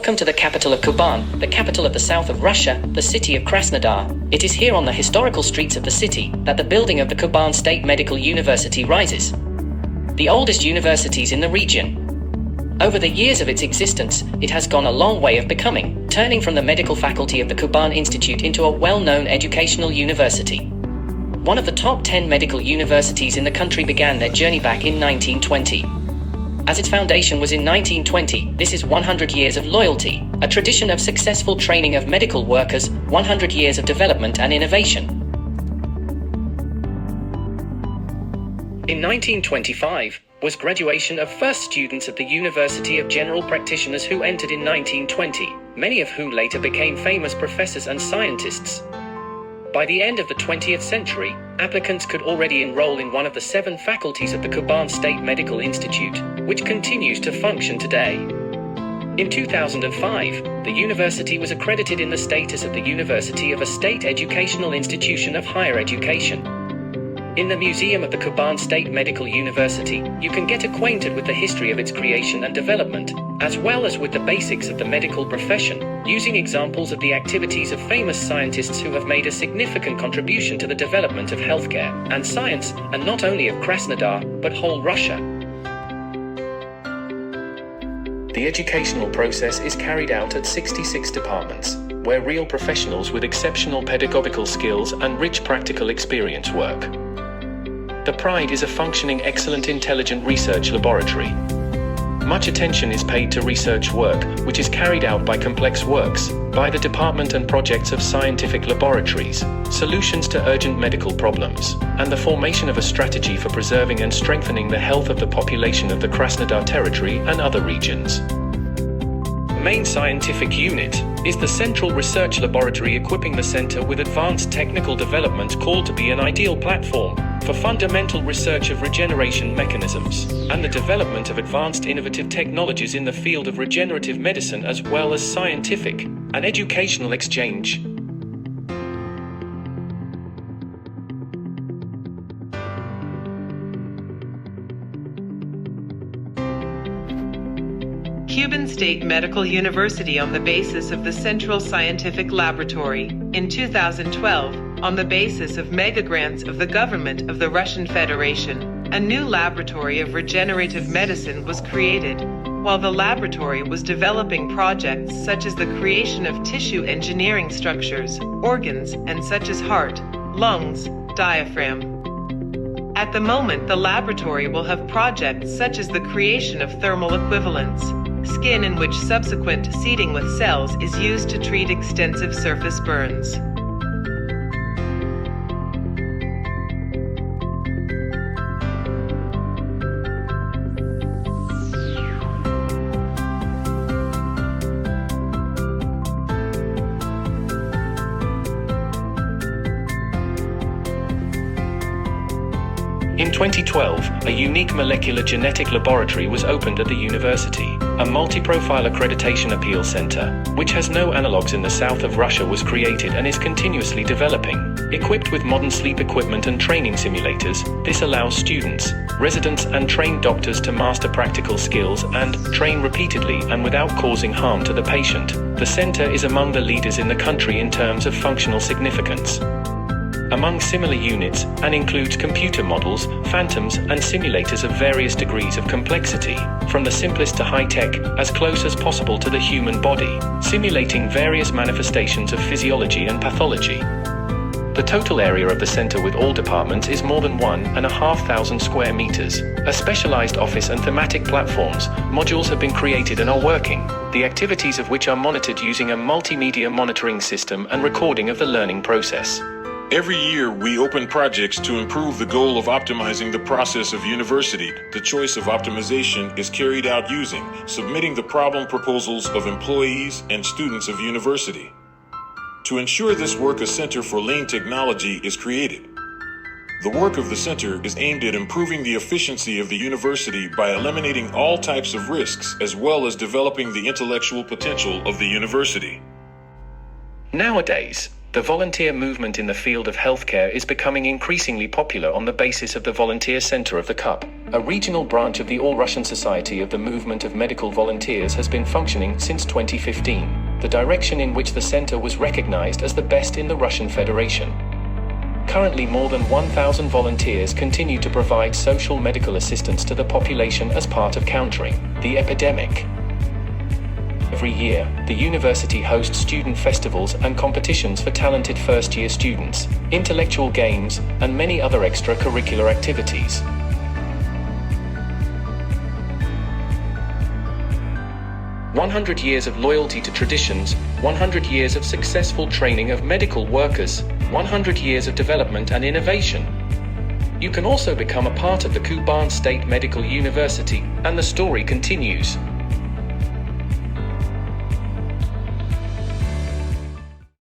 Welcome to the capital of Kuban, the capital of the south of Russia, the city of Krasnodar. It is here on the historical streets of the city that the building of the Kuban State Medical University rises. The oldest universities in the region. Over the years of its existence, it has gone a long way of becoming, turning from the medical faculty of the Kuban Institute into a well-known educational university. One of the top 10 medical universities in the country began their journey back in 1920. As its foundation was in 1920, this is 100 years of loyalty, a tradition of successful training of medical workers, 100 years of development and innovation. In 1925, was graduation of first students at the University of General Practitioners who entered in 1920, many of whom later became famous professors and scientists. By the end of the 20th century, applicants could already enroll in one of the 7 faculties of the Kuban State Medical Institute, which continues to function today. In 2005, the university was accredited in the status of the University of a State Educational Institution of Higher Education. In the Museum of the Kuban State Medical University, you can get acquainted with the history of its creation and development, as well as with the basics of the medical profession, using examples of the activities of famous scientists who have made a significant contribution to the development of healthcare and science, and not only of Krasnodar, but whole Russia. The educational process is carried out at 66 departments, where real professionals with exceptional pedagogical skills and rich practical experience work. The pride is a functioning, excellent, intelligent research laboratory. Much attention is paid to research work, which is carried out by complex works, by the department and projects of scientific laboratories, solutions to urgent medical problems, and the formation of a strategy for preserving and strengthening the health of the population of the Krasnodar territory and other regions. Main scientific unit is the Central Research Laboratory, equipping the center with advanced technical development called to be an ideal platform for fundamental research of regeneration mechanisms and the development of advanced innovative technologies in the field of regenerative medicine, as well as scientific and educational exchange. Kuban State Medical University, on the basis of the Central Scientific Laboratory, in 2012, on the basis of mega-grants of the government of the Russian Federation, a new laboratory of regenerative medicine was created, while the laboratory was developing projects such as the creation of tissue engineering structures, organs, and such as heart, lungs, diaphragm. At the moment, the laboratory will have projects such as the creation of thermal equivalents, skin in which subsequent seeding with cells is used to treat extensive surface burns. In 2012, a unique molecular genetic laboratory was opened at the university. A multi-profile accreditation appeal center, which has no analogues in the south of Russia, was created and is continuously developing. Equipped with modern sleep equipment and training simulators, this allows students, residents, and trained doctors to master practical skills and train repeatedly and without causing harm to the patient. The center is among the leaders in the country in terms of functional significance among similar units, and includes computer models, phantoms, and simulators of various degrees of complexity, from the simplest to high-tech, as close as possible to the human body, simulating various manifestations of physiology and pathology. The total area of the center with all departments is more than 1,500 square meters. A specialized office and thematic platforms, modules have been created and are working, the activities of which are monitored using a multimedia monitoring system and recording of the learning process. Every year, we open projects to improve the goal of optimizing the process of university. The choice of optimization is carried out using submitting the problem proposals of employees and students of university. To ensure this work, a Center for Lean Technology is created. The work of the center is aimed at improving the efficiency of the university by eliminating all types of risks, as well as developing the intellectual potential of the university. Nowadays, The volunteer movement in the field of healthcare is becoming increasingly popular on the basis of the Volunteer Center of the CUP. A regional branch of the All-Russian Society of the Movement of Medical Volunteers has been functioning since 2015, the direction in which the center was recognized as the best in the Russian Federation. Currently, more than 1,000 volunteers continue to provide social medical assistance to the population as part of countering the epidemic. Every year, the university hosts student festivals and competitions for talented first-year students, intellectual games, and many other extracurricular activities. "100 years of loyalty to traditions, 100 years of successful training of medical workers, 100 years of development and innovation." You can also become a part of the Kuban State Medical University, and the story continues.